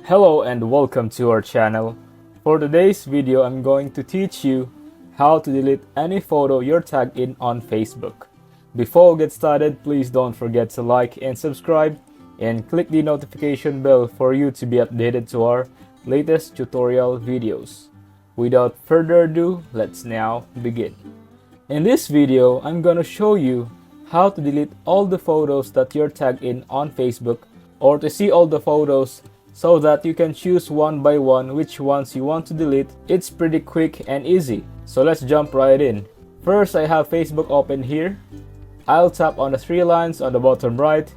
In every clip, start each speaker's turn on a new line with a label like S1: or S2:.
S1: Hello and welcome to our channel. For today's video, I'm going to teach you how to delete any photo you're tagged in on Facebook. Before we get started, please don't forget to like and subscribe and click the notification bell for you to be updated to our latest tutorial videos. Without further ado, let's now begin. In this video, I'm gonna show you how to delete all the photos that you're tagged in on Facebook, or to see all the photos so that you can choose one by one which ones you want to delete. It's pretty quick and easy. So let's jump right in. First, I have Facebook open here. I'll tap on the three lines on the bottom right.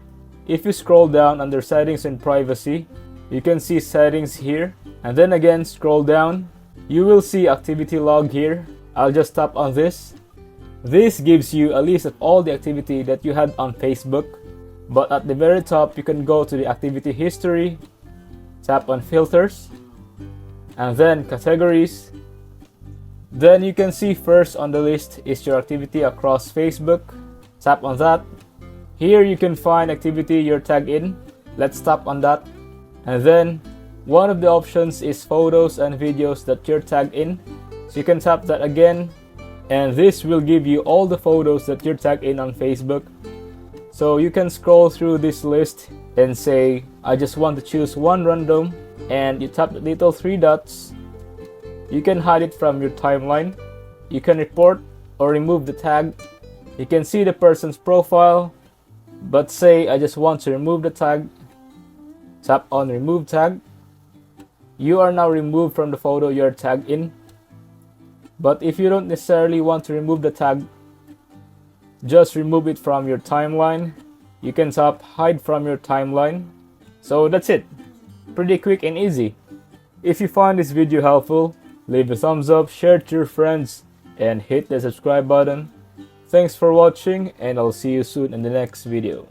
S1: If you scroll down under settings and privacy, you can see settings here. And then again, scroll down. You will see activity log here. I'll just tap on this. This gives you a list of all the activity that you had on Facebook. But at the very top, you can go to the activity history, tap on filters, and then categories. Then you can see first on the list is your activity across Facebook. Tap on that. Here you can find activity you're tagged in. Let's tap on that. And then one of the options is photos and videos that you're tagged in. So you can tap that again, and this will give you all the photos that you're tagged in on Facebook. So you can scroll through this list and say, I just want to choose one random, and you tap the little three dots. You can hide it from your timeline. You can report or remove the tag. You can see the person's profile, but say I just want to remove the tag. Tap on remove tag. You are now removed from the photo you're tagged in. But if you don't necessarily want to remove the tag, just remove it from your timeline. You can tap hide from your timeline. So that's it. Pretty quick and easy. If you find this video helpful, leave a thumbs up, share it to your friends, and hit the subscribe button. Thanks for watching, and I'll see you soon in the next video.